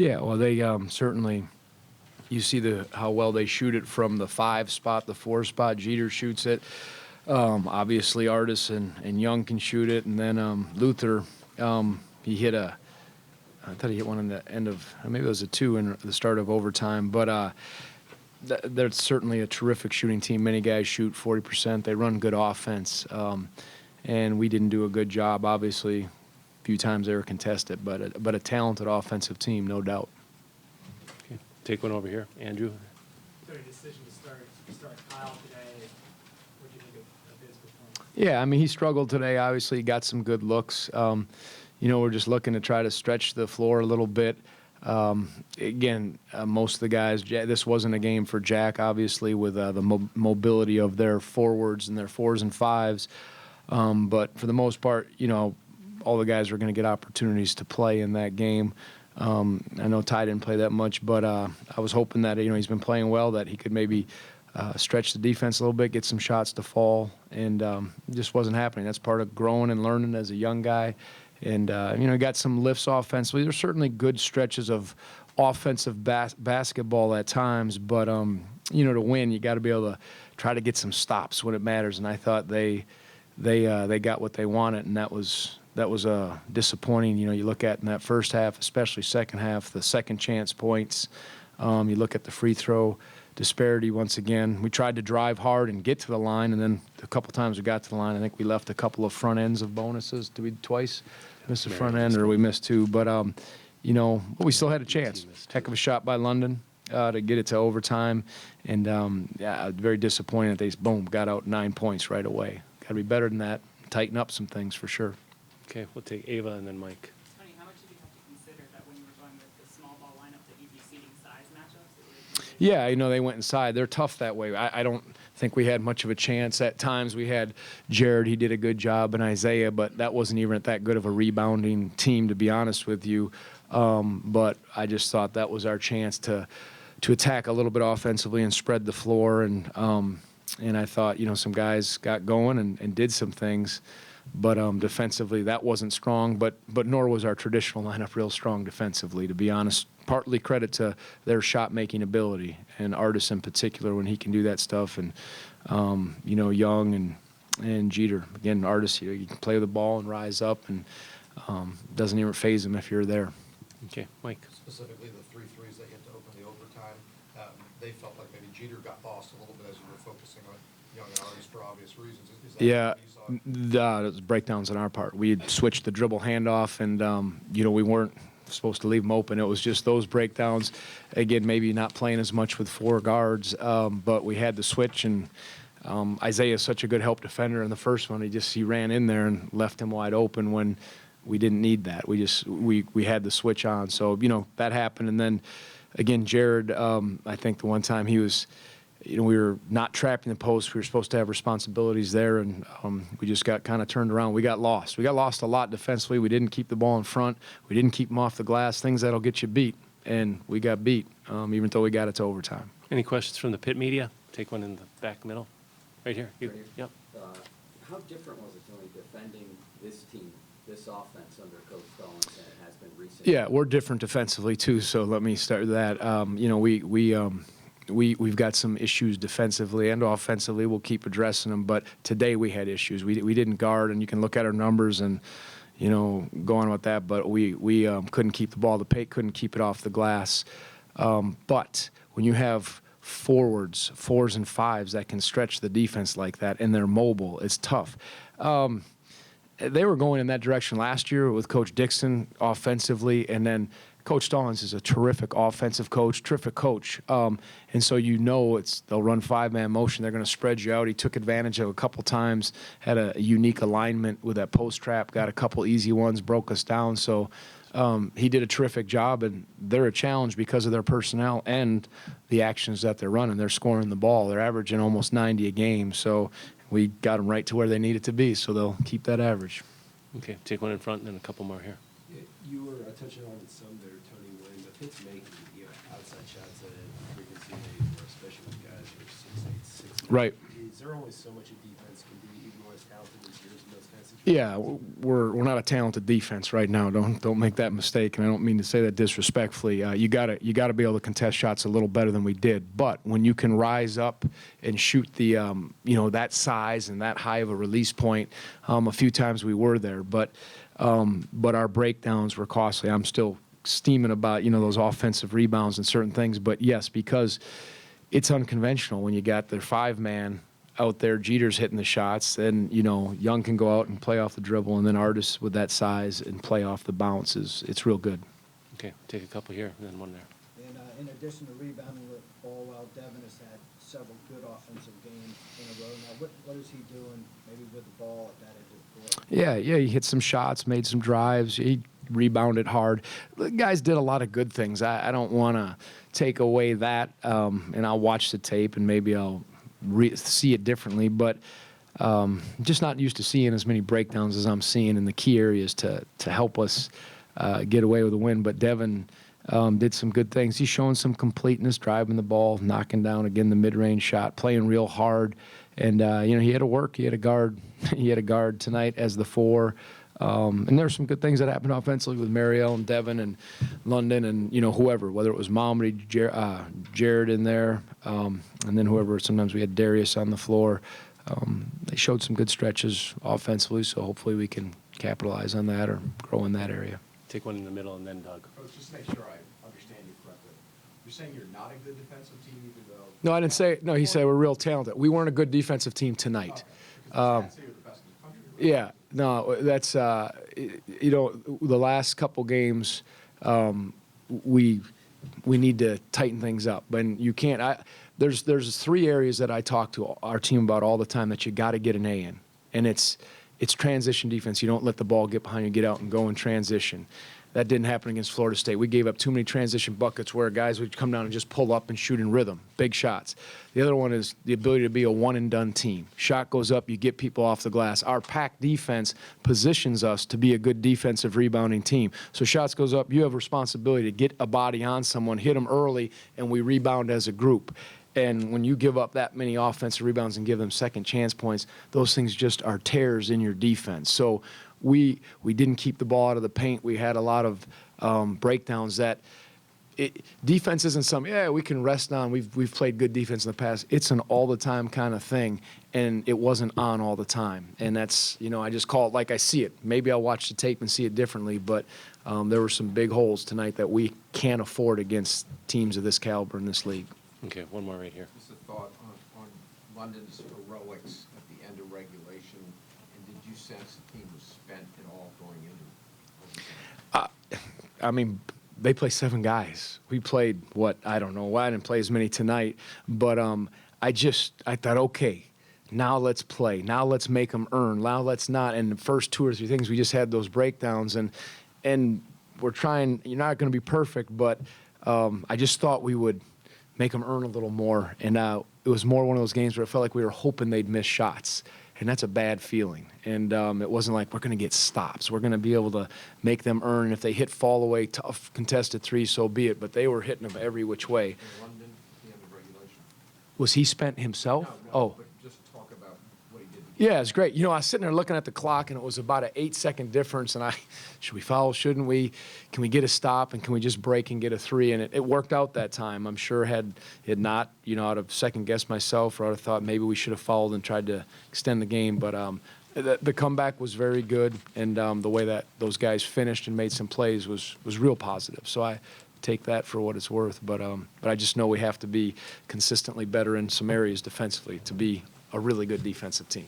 Yeah, well, they certainly. You see how well they shoot it from the 5 spot, the 4 spot. Jeter shoots it. Obviously, Artis and Young can shoot it, and then Luther, he hit I thought he hit one in the end of, maybe it was a 2 in the start of overtime. But they're certainly a terrific shooting team. Many guys shoot 40%. They run good offense, and we didn't do a good job. Obviously, a few times they were contested, but a talented offensive team, no doubt. Okay. Take one over here, Andrew. So your decision to start Kyle today, what do you think of his performance? Yeah, I mean, he struggled today. Obviously, he got some good looks. We're just looking to try to stretch the floor a little bit. Again, most of the guys, this wasn't a game for Jack, obviously, with the mobility of their forwards and their 4s and 5s. But for the most part, all the guys are going to get opportunities to play in that game. I know Ty didn't play that much, but I was hoping that he's been playing well, that he could maybe stretch the defense a little bit, get some shots to fall, and it just wasn't happening. That's part of growing and learning as a young guy. And, he got some lifts offensively. There's certainly good stretches of offensive basketball at times, but, to win, you got to be able to try to get some stops when it matters. And I thought they got what they wanted, and that was disappointing. You look at in that first half, especially second half, the second chance points. You look at the free throw disparity once again. We tried to drive hard and get to the line, and then a couple times we got to the line. I think we left a couple of front ends of bonuses. Did we twice miss the front end, or we missed 2? But, but we still had a chance. Heck of a shot by London to get it to overtime. And, very disappointing that they, got out 9 points right away. Got to be better than that. Tighten up some things for sure. Okay, we'll take Ava and then Mike. Tony, how much did you have to consider that when you were going with the small ball lineup that you'd be seeding size matchups? Yeah, they went inside. They're tough that way. I don't think we had much of a chance. At times we had Jared. He did a good job, and Isaiah, but that wasn't even that good of a rebounding team, to be honest with you. But I just thought that was our chance to attack a little bit offensively and spread the floor. And I thought, some guys got going and did some things. But defensively, that wasn't strong, but nor was our traditional lineup real strong defensively, to be honest. Partly credit to their shot-making ability, and Artis in particular when he can do that stuff, and, Young and Jeter. Again, Artis, you can play with the ball and rise up, and doesn't even faze him if you're there. Okay, Mike. Specifically, the 3 threes that hit to open the overtime, they felt like maybe Jeter got lost a little bit as you were focusing on Young and Artis for obvious reasons. Is that Yeah. what you saw? It was breakdowns on our part. We had switched the dribble handoff, and we weren't supposed to leave them open. It was just those breakdowns. Again, maybe not playing as much with 4 guards, but we had the switch. And Isaiah is such a good help defender in the first one. He ran in there and left him wide open when we didn't need that. We had the switch on. So that happened. And then again, Jared, I think the one time he was. We were not trapping the post. We were supposed to have responsibilities there, and we just got kind of turned around. We got lost. We got lost a lot defensively. We didn't keep the ball in front. We didn't keep them off the glass, things that'll get you beat, and we got beat, even though we got it to overtime. Any questions from the Pitt media? Take one in the back middle. Right here. You. Right here. Yep. How different was it, Tony, defending this team, this offense under Coach Stallings than it has been recently? Yeah, we're different defensively, too, so let me start with that. We've got some issues defensively and offensively. We'll keep addressing them, but today we had issues. We didn't guard, and you can look at our numbers and, go on with that, but we couldn't keep the ball. The Pitt couldn't keep it off the glass. But when you have forwards, 4s and 5s that can stretch the defense like that, and they're mobile, it's tough. They were going in that direction last year with Coach Dixon offensively, and then Coach Stallings is a terrific offensive coach, terrific coach. And so they'll run 5-man motion. They're going to spread you out. He took advantage of a couple times, had a unique alignment with that post trap, got a couple easy ones, broke us down. So he did a terrific job, and they're a challenge because of their personnel and the actions that they're running. They're scoring the ball. They're averaging almost 90 a game. So we got them right to where they need it to be, so they'll keep that average. Okay, take one in front and then a couple more here. Yeah, you were touching on some there, Tony, when the Pitt's making outside shots at frequency, especially with guys who are 6'8", 6'9". Right. Is there only so much a defense can do, even when it's talented as yours in those kind of Yeah, we're not a talented defense right now. Don't make that mistake, and I don't mean to say that disrespectfully. You gotta be able to contest shots a little better than we did. But when you can rise up and shoot the that size and that high of a release point, a few times we were there. But our breakdowns were costly. I'm still steaming about those offensive rebounds and certain things. But yes, because it's unconventional when you got their 5-man out there, Jeter's hitting the shots, then Young can go out and play off the dribble, and then artists with that size and play off the bounces. It's real good. Okay, take a couple here and then one there. And in addition to rebounding the ball well, Devin has had several good offensive games in a row. Now, what is he doing maybe with the ball at that end of the court? Yeah, he hit some shots, made some drives. He rebounded hard. The guys did a lot of good things. I don't want to take away that, and I'll watch the tape and maybe I'll see it differently, but just not used to seeing as many breakdowns as I'm seeing in the key areas to help us get away with a win. But Devin did some good things. He's showing some completeness, driving the ball, knocking down again the mid-range shot, playing real hard, and he had to work. He had a guard. He had a guard tonight as the 4. And there were some good things that happened offensively with Mariel and Devin and London and whoever, whether it was Mamadi, Jared in there, and then whoever. Sometimes we had Darius on the floor. They showed some good stretches offensively, so hopefully we can capitalize on that or grow in that area. Take one in the middle and then Doug. Coach, just to make sure I understand you correctly, you're saying you're not a good defensive team even though... No, I didn't say. No, he said we're real talented. We weren't a good defensive team tonight. Okay. Because the stats say you're the best in the country. Right? Yeah, no, that's the last couple games, we need to tighten things up. But you can't. There's 3 areas that I talk to our team about all the time that you got to get an A in, and it's transition defense. You don't let the ball get behind you, get out and go in transition. That didn't happen against Florida State. We gave up too many transition buckets where guys would come down and just pull up and shoot in rhythm, big shots. The other one is the ability to be a one-and-done team. Shot goes up, you get people off the glass. Our pack defense positions us to be a good defensive rebounding team. So shots goes up, you have responsibility to get a body on someone, hit them early, and we rebound as a group. And when you give up that many offensive rebounds and give them second chance points, those things just are tears in your defense. So we didn't keep the ball out of the paint. We had a lot of breakdowns that defense isn't something, we can rest on. We've played good defense in the past. It's an all-the-time kind of thing, and it wasn't on all the time. And that's, I just call it like I see it. Maybe I'll watch the tape and see it differently, but there were some big holes tonight that we can't afford against teams of this caliber in this league. Okay, one more right here. Just a thought on London's heroics at the end of regulation, and did you sense the team was spent at all going into overtime? I mean, they play 7 guys. We played, I don't know why I didn't play as many tonight, but I thought, okay, now let's play. Now let's make them earn. Now let's not. And the first 2 or 3 things, we just had those breakdowns, and we're trying, you're not going to be perfect, but I just thought we would make them earn a little more. And it was more one of those games where it felt like we were hoping they'd miss shots. And that's a bad feeling. And it wasn't like we're going to get stops. We're going to be able to make them earn. And if they hit fall away, tough contested 3, so be it. But they were hitting them every which way. In London at the end of regulation? Was he spent himself? But just talk about what he did. Yeah, it's great. I was sitting there looking at the clock, and it was about an 8-second difference. And should we foul? Shouldn't we? Can we get a stop? And can we just break and get a 3? And it worked out that time. I'm sure had it not, I'd have second-guessed myself, or I'd have thought maybe we should have fouled and tried to extend the game. But the comeback was very good, and the way that those guys finished and made some plays was real positive. So I take that for what it's worth. But I just know we have to be consistently better in some areas defensively to be a really good defensive team.